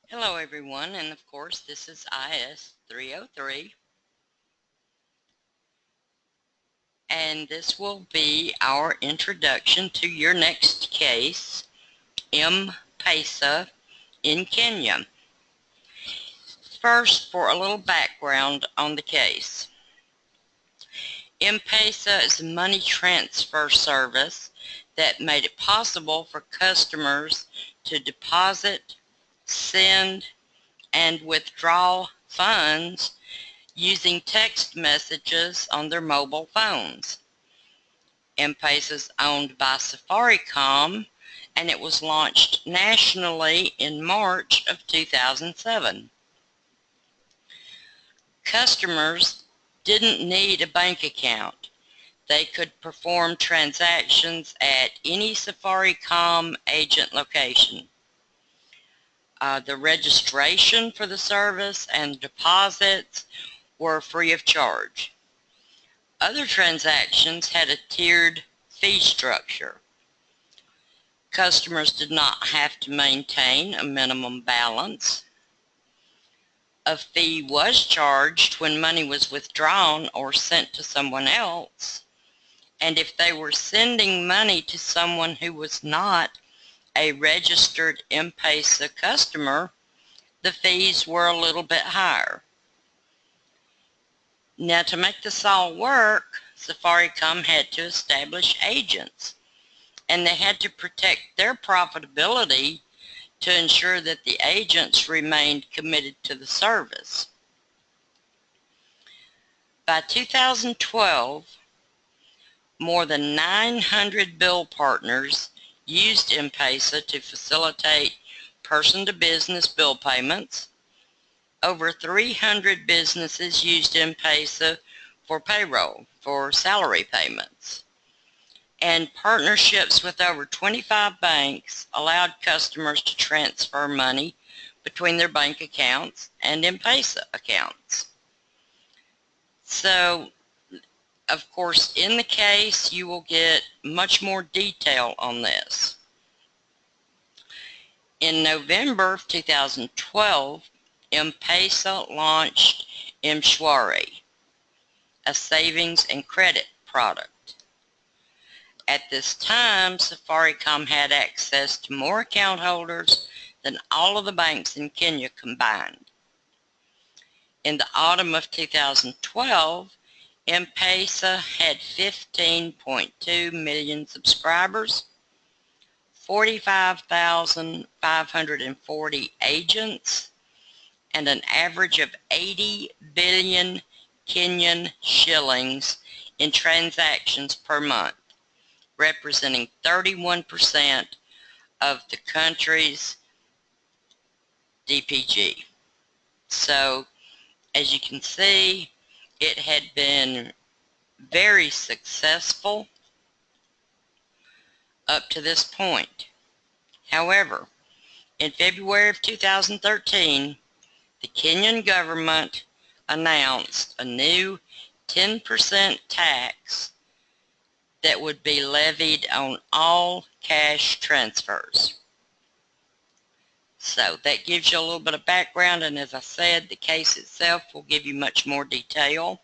Hello everyone, and of course this is IS 303, and this will be our introduction to your next case, M Pesa in Kenya. First, for a little background on the case. M Pesa is a money transfer service that made it possible for customers to deposit, send, and withdraw funds using text messages on their mobile phones. M Pesa is owned by Safaricom, and it was launched nationally in March of 2007. Customers didn't need a bank account. They could perform transactions at any Safaricom agent location. The registration for the service and deposits were free of charge. Other transactions had a tiered fee structure. Customers did not have to maintain a minimum balance. A fee was charged when money was withdrawn or sent to someone else, and if they were sending money to someone who was not a registered M Pesa customer, the fees were a little bit higher. Now, to make this all work, Safaricom had to establish agents, and they had to protect their profitability to ensure that the agents remained committed to the service. By 2012, more than 900 bill partners used M Pesa to facilitate person-to-business bill payments. Over 300 businesses used M Pesa for payroll, for salary payments. And partnerships with over 25 banks allowed customers to transfer money between their bank accounts and M Pesa accounts. So, of course, in the case, you will get much more detail on this. In November of 2012, M Pesa launched M-Shwari, a savings and credit product. At this time, Safaricom had access to more account holders than all of the banks in Kenya combined. In the autumn of 2012, M Pesa had 15.2 million subscribers, 45,540 agents, and an average of 80 billion Kenyan shillings in transactions per month, representing 31% of the country's DPG. So, as you can see, it had been very successful up to this point. However, in February of 2013, the Kenyan government announced a new 10% tax that would be levied on all cash transfers. So that gives you a little bit of background, and as I said, the case itself will give you much more detail.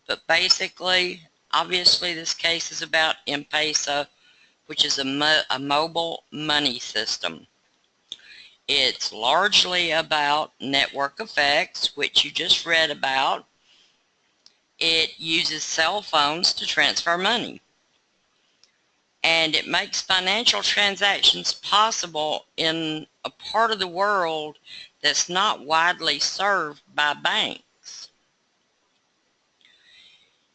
But basically, obviously this case is about M Pesa, which is a mobile money system. It's largely about network effects, which you just read about. It uses cell phones to transfer money. And it makes financial transactions possible in a part of the world that's not widely served by banks.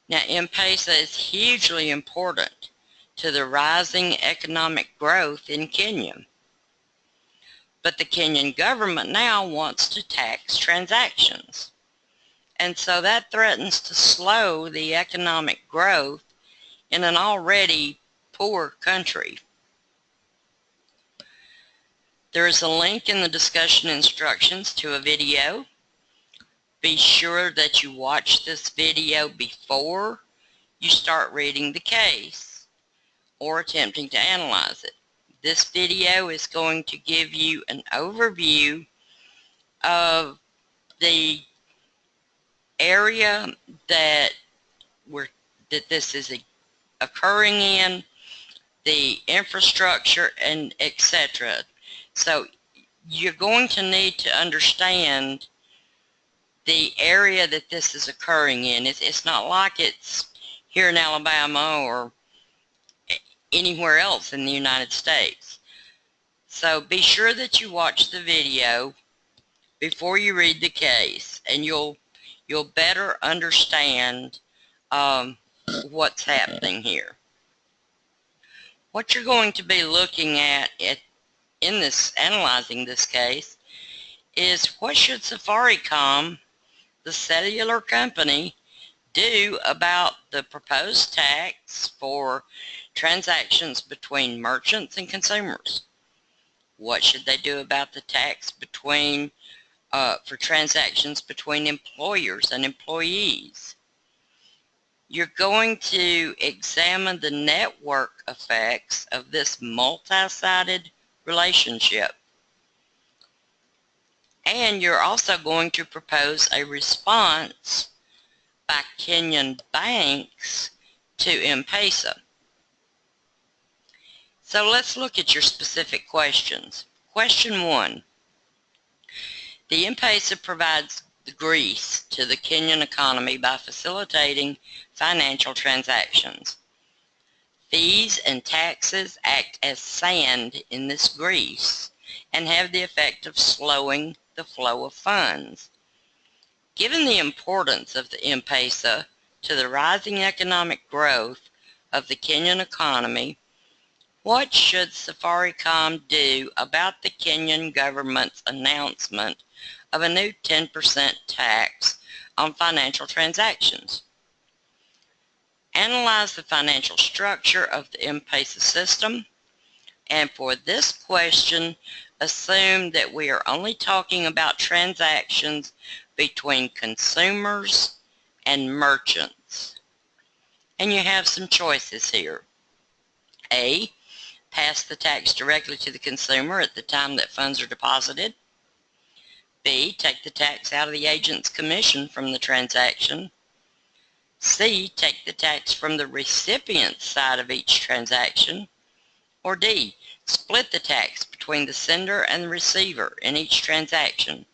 Now, M Pesa is hugely important to the rising economic growth in Kenya. But the Kenyan government now wants to tax transactions. And so that threatens to slow the economic growth in an already poor country. There is a link in the discussion instructions to a video. Be sure that you watch this video before you start reading the case or attempting to analyze it. This video is going to give you an overview of the area that this is occurring in, the infrastructure, and etc. So you're going to need to understand the area that this is occurring in. It's not like it's here in Alabama or anywhere else in the United States. So be sure that you watch the video before you read the case, and you'll better understand what's happening here. What you're going to be looking at in this, analyzing this case, is what should Safaricom, the cellular company, do about the proposed tax for transactions between merchants and consumers? What should they do about the tax between for transactions between employers and employees? You're going to examine the network effects of this multi-sided relationship. And you're also going to propose a response by Kenyan banks to M Pesa. So let's look at your specific questions. Question 1. The M Pesa provides the grease to the Kenyan economy by facilitating financial transactions. Fees and taxes act as sand in this grease and have the effect of slowing the flow of funds. Given the importance of the M Pesa to the rising economic growth of the Kenyan economy, what should Safaricom do about the Kenyan government's announcement of a new 10% tax on financial transactions? Analyze the financial structure of the M Pesa system, and for this question, assume that we are only talking about transactions between consumers and merchants. And you have some choices here. A, pass the tax directly to the consumer at the time that funds are deposited. B, take the tax out of the agent's commission from the transaction. C, take the tax from the recipient's side of each transaction. Or D, split the tax between the sender and the receiver in each transaction.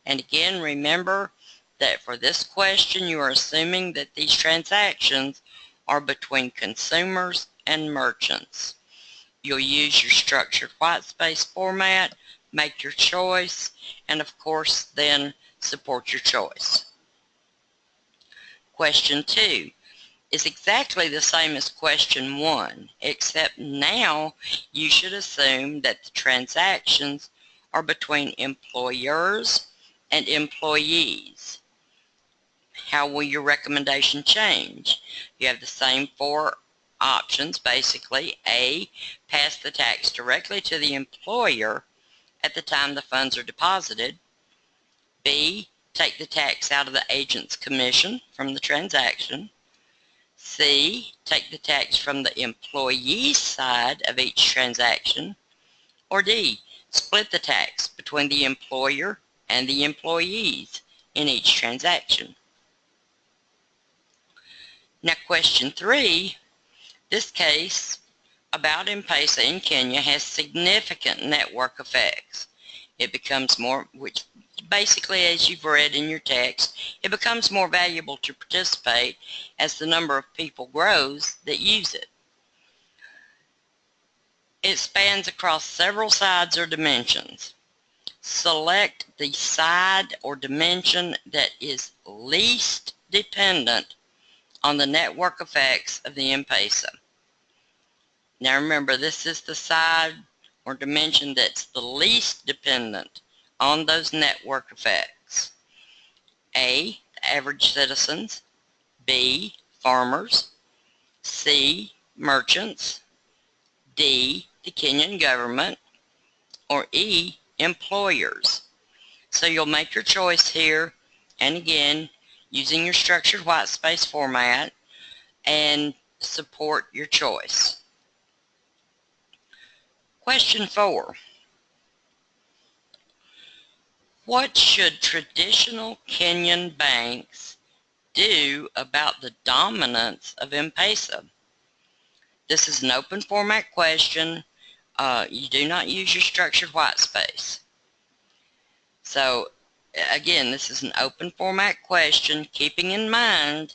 And again, remember that for this question, you are assuming that these transactions are between consumers and merchants. You'll use your structured white space format, make your choice, and of course then support your choice. Question 2 is exactly the same as question 1, except now you should assume that the transactions are between employers and employees. How will your recommendation change? You have the same 4 options basically. A, pass the tax directly to the employer at the time the funds are deposited. B, take the tax out of the agent's commission from the transaction. C, take the tax from the employee's side of each transaction. Or D, split the tax between the employer and the employees in each transaction. Now question 3, this case about M Pesa in Kenya has significant network effects. It becomes more, which basically, as you've read in your text, it becomes more valuable to participate as the number of people grows that use it. It spans across several sides or dimensions. Select the side or dimension that is least dependent on the network effects of the M Pesa. Now remember, this is the side or dimension that's the least dependent on those network effects. A, the average citizens. B, farmers. C, merchants. D, the Kenyan government. Or E, employers. So you'll make your choice here, and again, using your structured white space format, and support your choice. Question 4. What should traditional Kenyan banks do about the dominance of M Pesa? This is an open format question. You do not use your structured white space. So again, this is an open format question, keeping in mind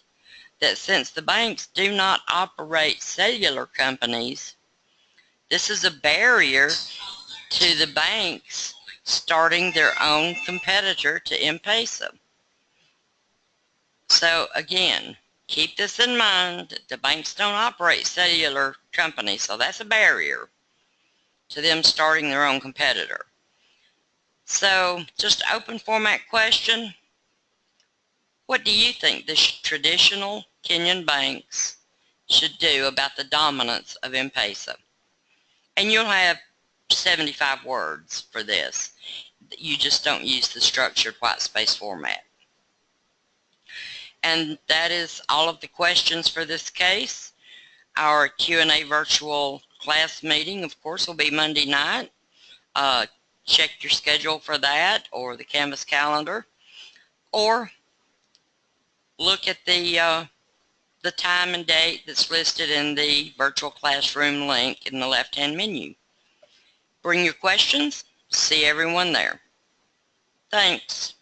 that since the banks do not operate cellular companies, this is a barrier to the banks starting their own competitor to M Pesa. So again, keep this in mind. The banks don't operate cellular companies, so that's a barrier to them starting their own competitor. So just open format question. What do you think the traditional Kenyan banks should do about the dominance of M Pesa? And you'll have 75 words for this. You just don't use the structured white space format. And that is all of the questions for this case. Our Q&A virtual class meeting, of course, will be Monday night. Check your schedule for that or the Canvas calendar. Or look at the time and date that's listed in the virtual classroom link in the left-hand menu. Bring your questions. See everyone there. Thanks.